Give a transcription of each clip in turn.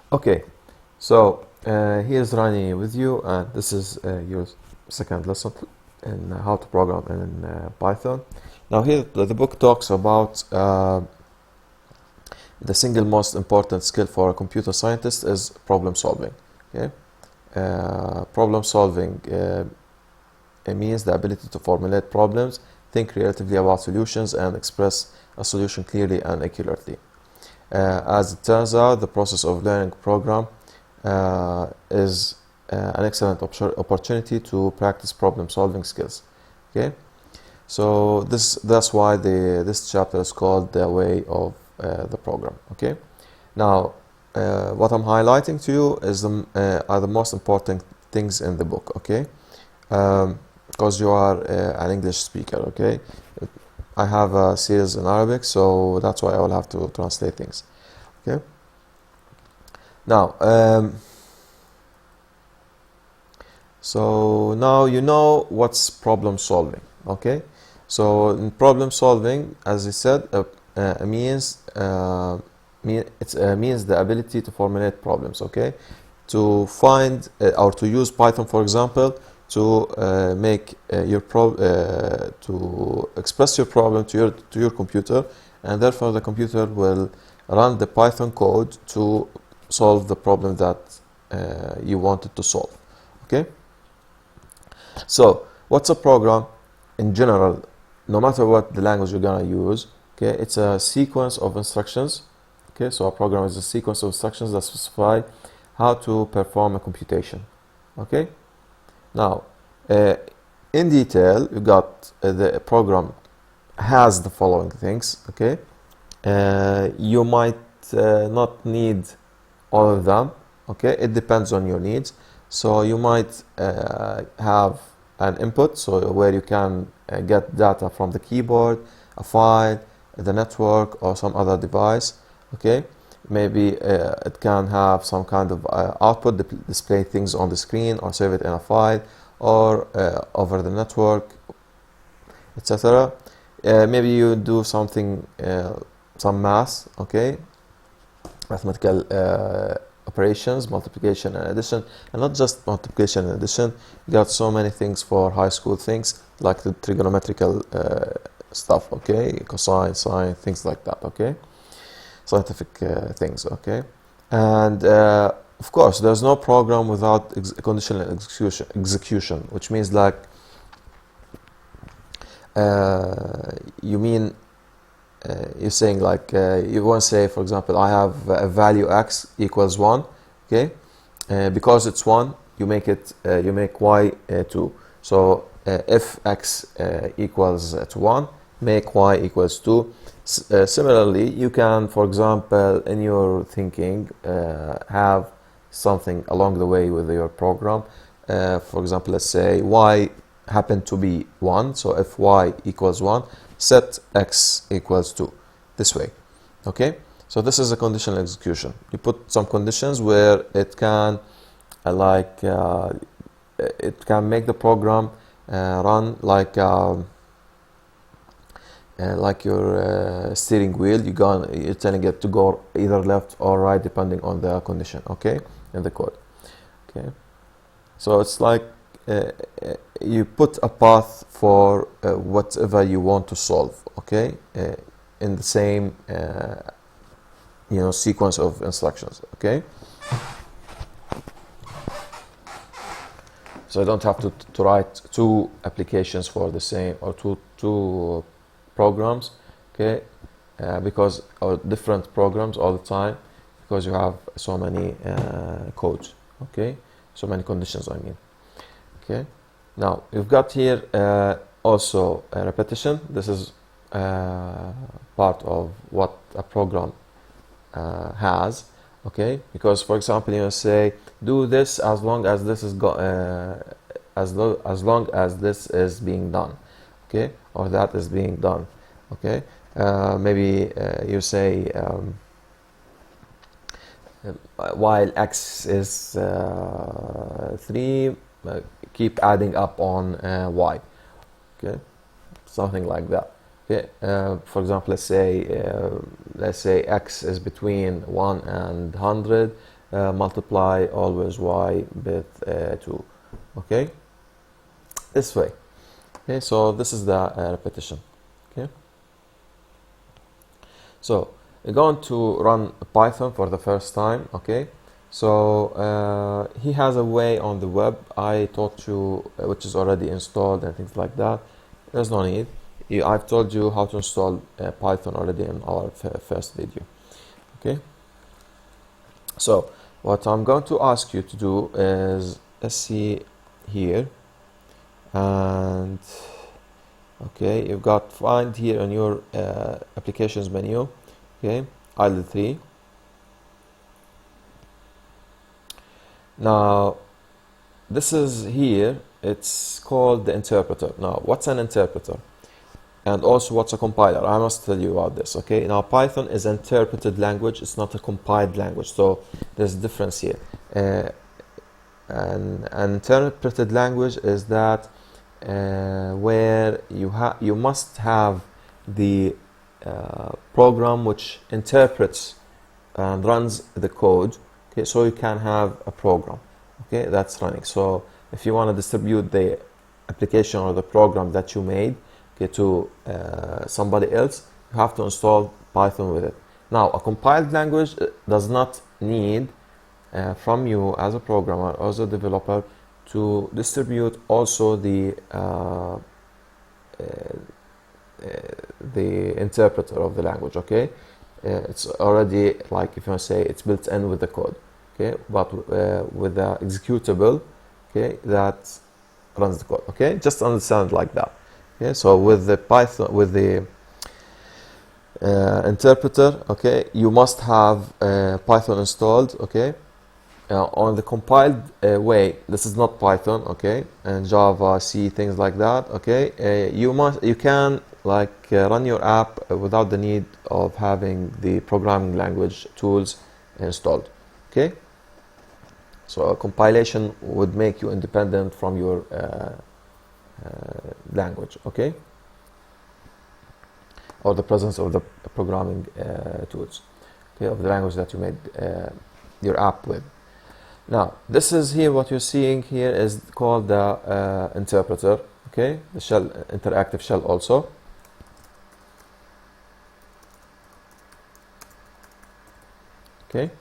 Okay, so here's Rani with you, and this is your second lesson in how to program in Python. Now here the book talks about the single most important skill for a computer scientist is problem solving. Okay, problem solving it means the ability to formulate problems, think creatively about solutions, and express a solution clearly and accurately. As it turns out, the process of learning program is an excellent opportunity to practice problem-solving skills. Okay, so that's why this chapter is called the way of the program. Okay, now what I'm highlighting to you is are the most important things in the book. Okay, because you are an English speaker. Okay, I have a series in Arabic, so that's why I will have to translate things. Okay. Now, so now you know what's problem solving. Okay. So in problem solving, as I said, means means the ability to formulate problems. Okay, to find or to use Python, for example, to make to express your problem to your computer, and therefore the computer will run the Python code to solve the problem that you wanted to solve. Okay. So what's a program in general? No matter what the language you're gonna use, okay, it's a sequence of instructions. Okay, so a program is a sequence of instructions that specify how to perform a computation. Okay. Now, in detail, you got the program has the following things. Okay, you might not need all of them. Okay, it depends on your needs. So you might have an input, so where you can get data from the keyboard, a file, the network, or some other device. Okay, maybe it can have some kind of output, display things on the screen, or save it in a file, or over the network, etc. Maybe you do something, some math. Okay, mathematical operations, multiplication and addition, and not just multiplication and addition. You got so many things for high school things, like the trigonometrical stuff. Okay, cosine, sine, things like that. Okay, scientific things. Okay, and of course, there's no program without conditional execution, which means like you mean you're saying like you want to say, for example, I have a value x equals 1. Okay, because it's 1, you make it you make y 2. So if x equals to 1, make y equals 2. Similarly, you can, for example, in your thinking, have something along the way with your program. For example, let's say y happen to be 1. So if y equals 1, set x equals 2, this way. Okay, so this is a conditional execution. You put some conditions where it can it can make the program run like your steering wheel. You're telling it to go either left or right depending on the condition. Okay, in the code. Okay, so it's like you put a path for whatever you want to solve. Okay, in the same sequence of instructions. Okay, so I don't have to write two applications for the same, or two programs. Okay, because or different programs all the time, because you have so many codes. Okay, so many conditions, I mean. Okay, now you've got here also a repetition. This is part of what a program has. Okay, because for example, you say do this as long as this is as long as this is being done. Okay, or that is being done. Okay, maybe you say while x is 3. Keep adding up on y. Okay, something like that. Okay, for example, let's say x is between 1 and 100. multiply always y with 2. Okay, this way. Okay, so this is the repetition. Okay, so we're going to run Python for the first time. Okay, so he has a way on the web I taught you, which is already installed and things like that. There's no need. I've told you how to install Python already in our first video. Okay, so what I'm going to ask you to do is, let's see here, and okay, you've got find here on your applications menu. Okay, idle 3. Now this is here, it's called the interpreter. Now what's an interpreter, and also what's a compiler? I must tell you about this. Okay, now Python is an interpreted language, it's not a compiled language, so there's a difference here. An interpreted language is that where you must have the program which interprets and runs the code. Okay, so you can have a program, okay, that's running. So if you want to distribute the application or the program that you made, okay, to somebody else, you have to install Python with it. Now a compiled language does not need from you as a programmer or as a developer to distribute also the interpreter of the language. Okay, it's already, like, if you want to say, it's built in with the code. Okay, but with the executable, okay, that runs the code. Okay, just understand like that. Okay, so with the Python, with the interpreter, okay, you must have Python installed. Okay, on the compiled way, this is not Python. Okay, and Java, C, things like that. Okay, you can like run your app without the need of having the programming language tools installed. Okay, so a compilation would make you independent from your language. Okay, or the presence of the programming tools, okay, of the language that you made your app with. Now this is here, what you're seeing here is called the interpreter. Okay, the shell, interactive shell also. Okay,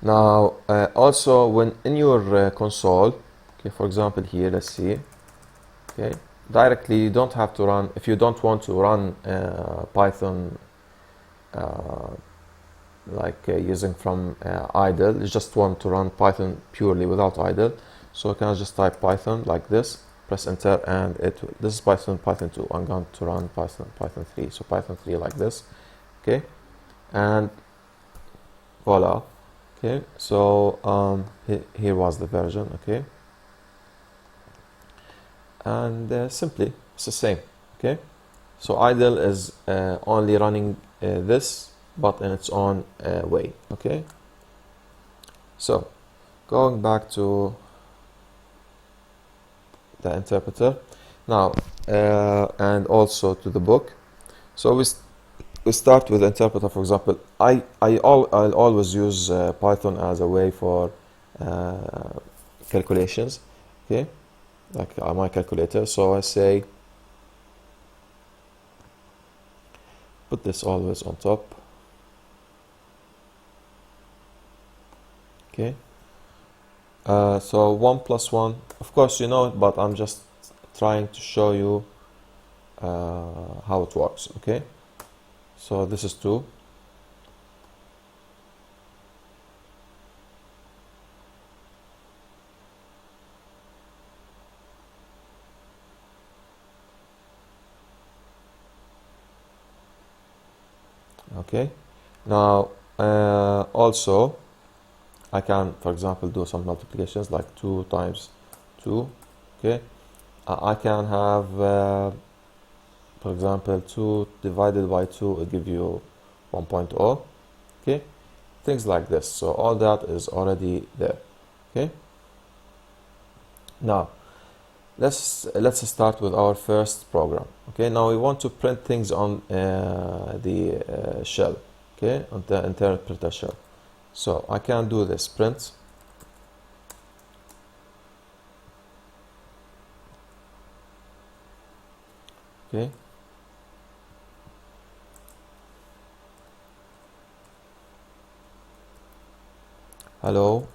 now also when in your console, okay, for example here, let's see. Okay, directly you don't have to run, if you don't want to run Python using from idle, you just want to run Python purely without idle, so you can just type Python like this, press enter, and this is Python 2. I'm going to run Python 3, so Python 3 like this. Okay, and voila. Okay, so here was the version. Okay, and simply it's the same. Okay, so idle is only running this, but in its own way. Okay, so going back to the interpreter now, and also to the book. So we start with the interpreter. For example, I'll always use Python as a way for calculations. Okay, like my calculator. So I say put this always on top. Okay, so 1 plus 1, of course you know it, but I'm just trying to show you how it works. Okay, so this is 2. Okay, now also I can, for example, do some multiplications like 2 times 2. Okay, I can have for example 2 divided by 2 will give you 1.0. Okay, things like this. So all that is already there. Okay, now let's start with our first program. Okay, now we want to print things on the shell. Okay, on the interpreter shell. So I can do this print. Okay. Hello,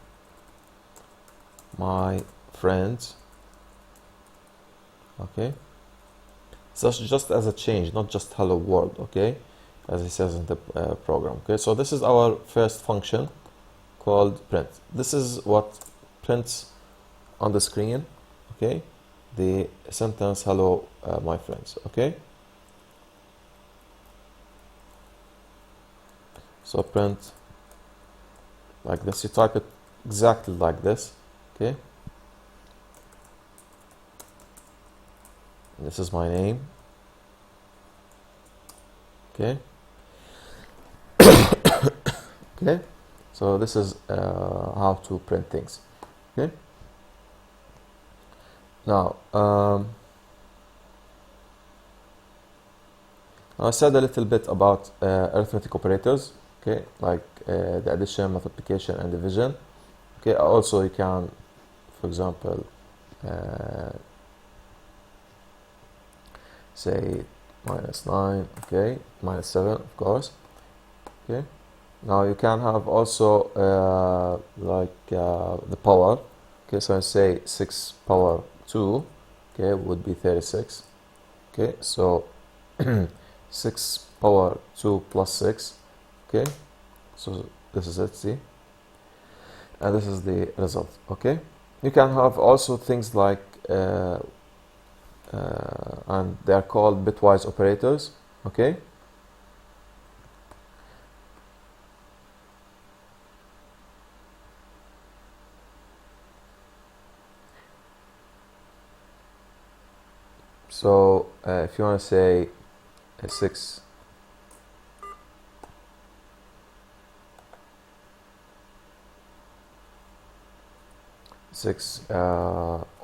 my friends. Okay. So just as a change, not just hello world. Okay, as it says in the program. Okay. So this is our first function called print. This is what prints on the screen. Okay, the sentence hello my friends. Okay. So print like this. You type it exactly like this. Okay. This is my name. Okay. Okay. So this is how to print things. Okay. Now, I said a little bit about arithmetic operators. Okay, like the addition, multiplication, and division. Okay. Also, you can, for example, say -9. Okay, -7, of course. Okay. Now you can have also the power. Okay, so I say 6 power 2. Okay, would be 36. Okay, so 6 power 2 plus 6. Okay, so this is it, see, and this is the result. Okay, you can have also things like and they are called bitwise operators. Okay. So if you want to say 6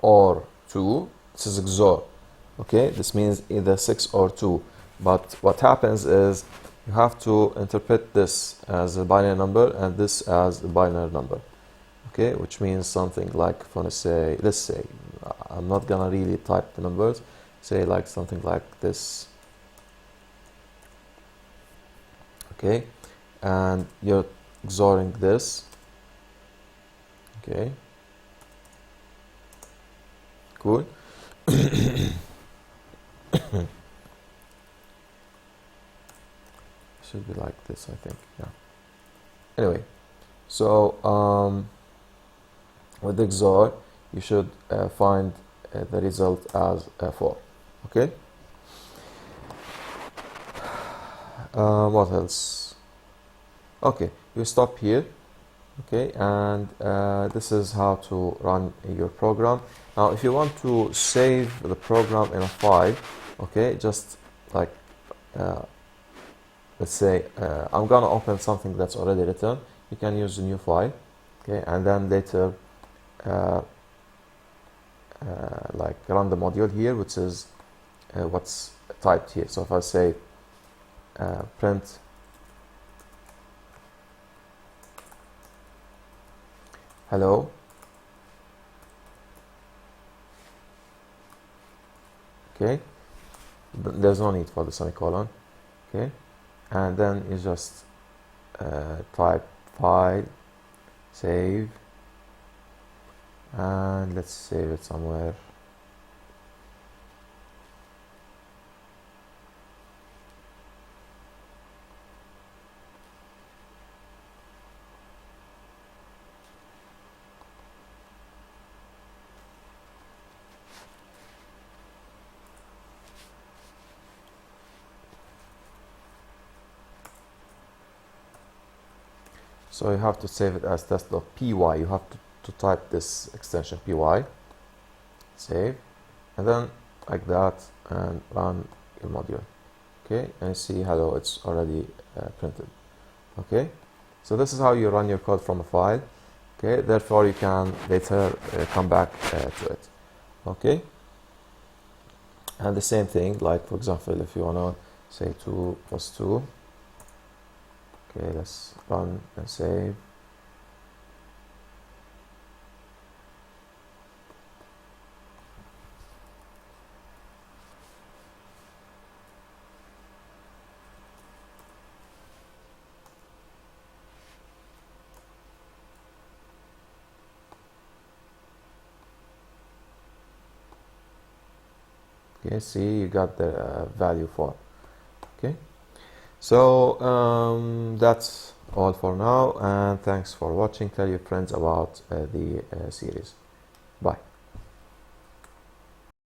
or 2, this is XOR. Okay, this means either 6 or 2. But what happens is you have to interpret this as a binary number and this as a binary number. Okay, which means something like, if I want to say, let's say, I'm not gonna really type the numbers, say like something like this. Okay, and you're XORing this. Okay, cool. Should be like this, I think. Yeah. Anyway, so with the XOR, you should find the result as 4. Okay. What else? Okay, you stop here. Okay, and this is how to run your program. Now, if you want to save the program in a file, okay, just like let's say I'm gonna open something that's already written. You can use a new file, okay, and then later like run the module here, which is what's typed here. So if I say print hello, okay, there's no need for the semicolon, okay, and then you just type file, save, and let's save it somewhere. So you have to save it as test.py. You have to type this extension py, save, and then like that, and run your module. Okay, and see hello, it's already printed. Okay, so this is how you run your code from a file. Okay, therefore you can later come back to it. Okay, and the same thing, like for example, if you wanna say 2 plus 2. Okay, let's run and save. Okay, see, you got the value 4. Okay, so that's all for now, and thanks for watching. Tell your friends about the series.